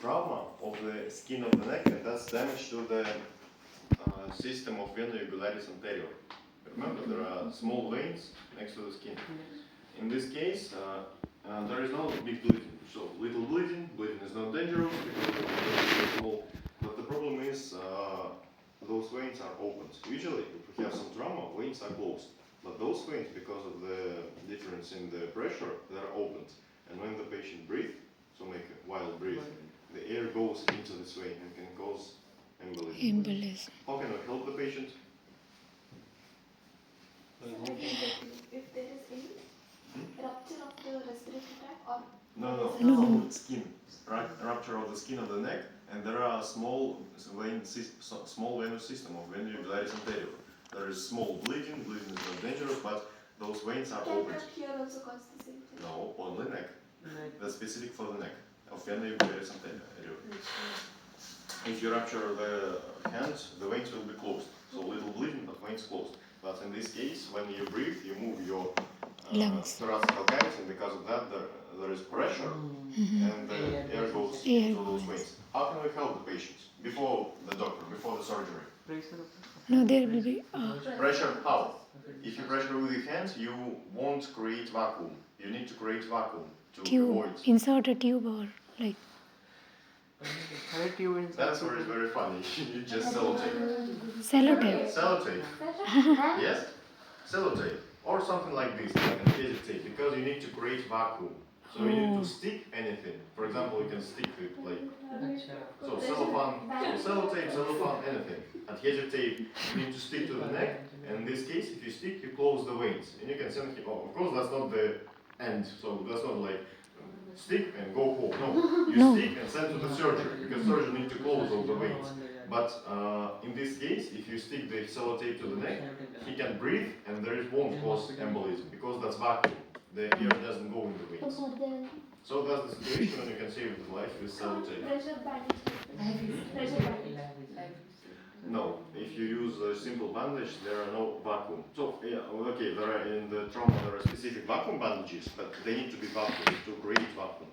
trauma of the skin of the neck, and that's damage to the system of vena jugularis anterior. Remember, there are small veins next to the skin. In this case, there is no big bleeding. So little bleeding is not dangerous because the vein is small. But the problem is those veins are opened. Usually, if we have some trauma, veins are closed. But those veins, because of the difference in the pressure, they are opened. And when the patient breathes, so make a wild breath, the air goes into this vein and can cause embolism. How can we help the patient? If there is any rupture of the respiratory tract or no. Skin, right? Rupture of the skin of the neck, and there are small venous system of vena jugularis anterior. There is small bleeding is not dangerous, but those veins are open. Can here also cause the same thing? No, only neck. That's specific for the neck of vena jugularis anterior. If you rupture the hands, the veins will be closed. So little bleeding, but veins closed. But in this case, when you breathe, you move your thoracic cavity, and because of that, there is pressure, and the air goes through those veins. How can we help the patients before the doctor, before the surgery? No, there will be Pressure, how? If you pressure with your hands, you won't create vacuum. You need to create vacuum to avoid. Insert a tube or like. That's where it's very funny. You just sellotape. Sellotape. Yes? Sellotape. Or something like this, like adhesive tape, because you need to create vacuum. So you need to stick anything. For example, you can stick it like so sellotape, cellophane, anything. Adhesive tape, you need to stick to the neck, and in this case, if you stick, you close the veins. And you can send him, of course that's not the end, so that's not like stick and go home. No, you stick and send to the surgery, because surgeon needs to close all the veins. But in this case, if you stick the sellotape to the neck, he can breathe and there won't cause embolism, because that's vacuum. The air doesn't go in the veins. So that's the situation when you can save life with sellotape. Pressure bandage. No, if you use a simple bandage, there are no vacuum. So yeah, okay, there are in the trauma there are specific vacuum bandages, but they need to be vacuum to create vacuum.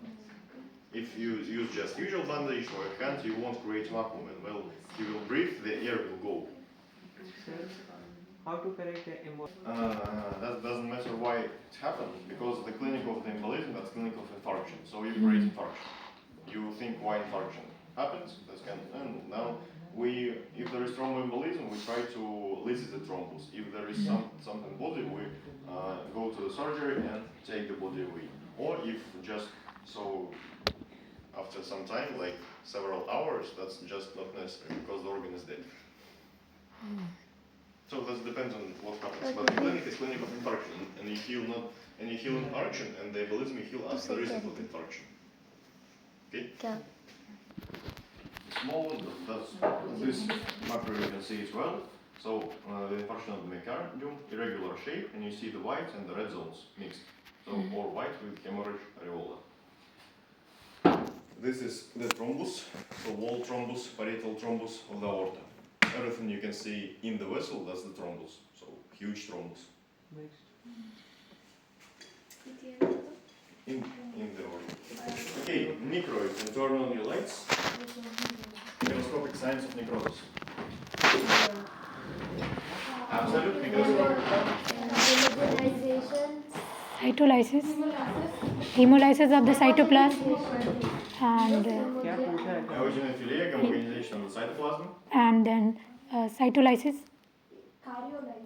If you use just usual bandage or a hand, you won't create vacuum, and well, you will breathe, the air will go. How to correct the embolism? That doesn't matter why it happened, because the clinic of the embolism, that's clinic of infarction. So you create infarction. You think why infarction happens, and now if there is thromboembolism, we try to lysis the thrombus. If there is something body, we go to the surgery and take the body away. Or if just so after some time, like several hours, that's just not necessary because the organ is dead. So that depends on what happens. But the clinic is clinic of infarction, and you heal infarction, and the embolism you heal as the reason of the infarction. Okay? Small one, that's this macro you can see as well. So the infarction of the myocardium, irregular shape, and you see the white and the red zones mixed. So or white with hemorrhage areola. This is the thrombus, so wall thrombus, parietal thrombus of the aorta. Everything you can see in the vessel, that's the thrombus. So huge thrombus. In the organ. Okay, necroid, and turn on your lights. Microscopic signs of necrosis. Absolute microscopic. Cytolysis. Hemolysis of the cytoplasm. And Eosinophilia, homogenization of the cytoplasm. And then cytolysis.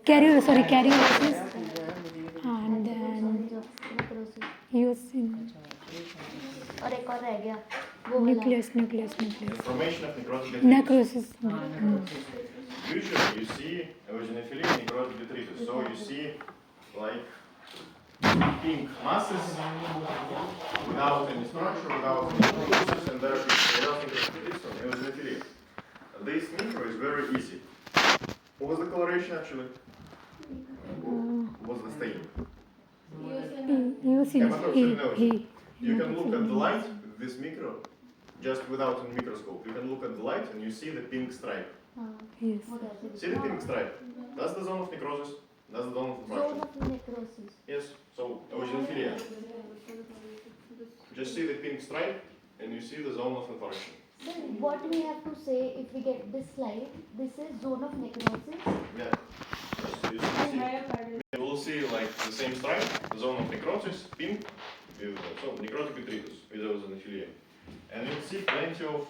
Karyolysis. And then eosin. Nucleus. Formation of necrotic Necrosis. Usually you see eosinophilia necrotic detritus. So you see like pink masses without any structure, without any process, and there is eosinophilia. This necro is very easy. What was the coloration actually? What was the stain? Eosin. You can look at the light with this micro, just without a microscope. You can look at the light and you see the pink stripe. Yes. See the pink stripe? That's the zone of necrosis. That's the zone of infarction. Yes. So eosinophilia. Just see the pink stripe and you see the zone of infarction. So what we have to say if we get this slide, this is zone of necrosis. Yeah. Yes, you will see like the same stripe, the zone of necrosis, pink, with, so necrotic detritus with eosinophilia. And you'll see plenty of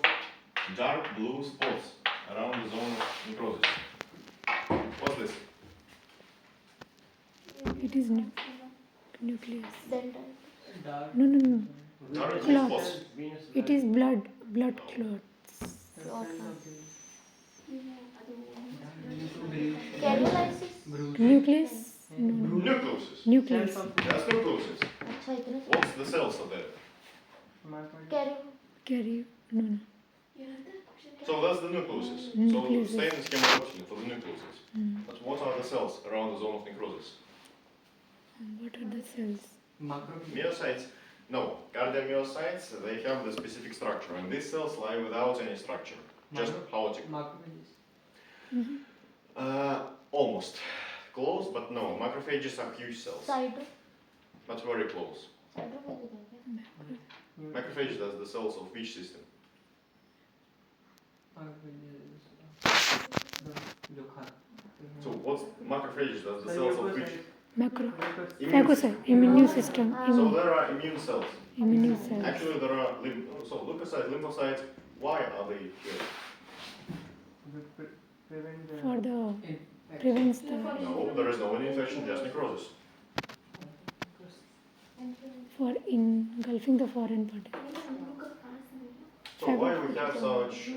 dark blue spots around the zone of necrosis. What's this? It is nucleus. Dental. Dark. No. Dark blue Clots. spots. It is blood clots. Cariolysis. Nucleus? No. Nucleuses. Nucleus. That's nucleuses. अच्छा इतना What's the cells of that? Carry. No. So that's the nucleuses. Nucleuses. So same schema option for the nucleuses. But what are the cells around the zone of necrosis? What are the cells? Myocytes. No, cardiomyocytes, they have the specific structure, and these cells lie without any structure, just chaotic. Almost. Close, but no. Macrophages are huge cells, Cyto. but very close. Cytophages. Macrophages, that's the cells of which system? So what's macrophages, that's the cells of which? Macro. Immune Phagocyte. Immune system. So there are immune cells. Immune cells. Actually, there are leukocytes, lymphocytes. Why are they here? For the prevents the No, there is no any infection, just necrosis. for engulfing the foreign particles. So why we have such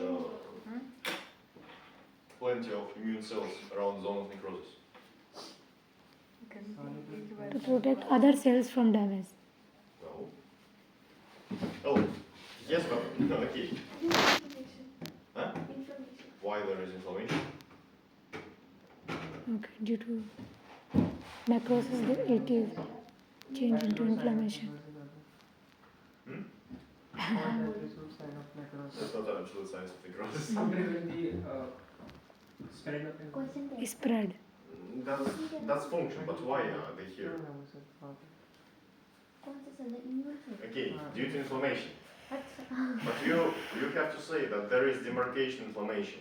plenty of immune cells around the zone of necrosis? To protect other cells from damage. No. Oh, yes, but okay. Huh? Why there is inflammation? Okay, due to necrosis, it is change into inflammation. That's not an absolute science of necrosis. Spread. That's function, but why are they here? Okay, due to inflammation. But you have to say that there is demarcation inflammation.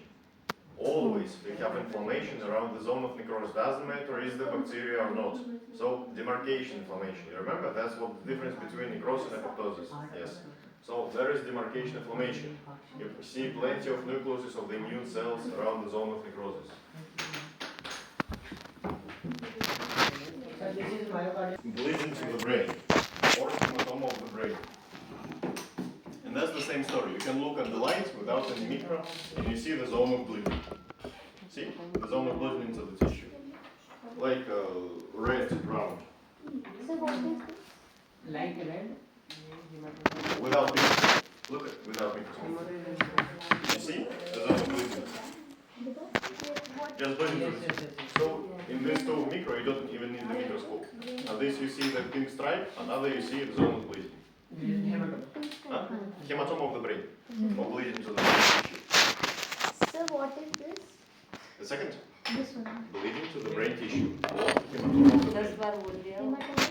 Always we have inflammation around the zone of necrosis. Doesn't matter is the bacteria or not. So demarcation inflammation. You remember that's what the difference between necrosis and apoptosis. Yes. So there is demarcation inflammation. You see plenty of nucleuses of the immune cells around the zone of necrosis. Bleeding to the brain, or hematoma of the brain. And that's the same story. You can look at the lines without any micro, and you see the zone of bleeding. See? The zone of bleeding into the tissue. Like red round. So what is this? Like red? Without microscope. Look at without microscope. You see? The zone of bleeding. Just bleeding to the tissue. So in this two micro, you don't even need the microscope. On this you see the pink stripe, another you see the zone of bleeding. Huh? Hematoma of the brain. Or bleeding to the brain tissue. So what is this? The second, This one. bleeding to the brain tissue. Or hematoma of the brain. Hematoma.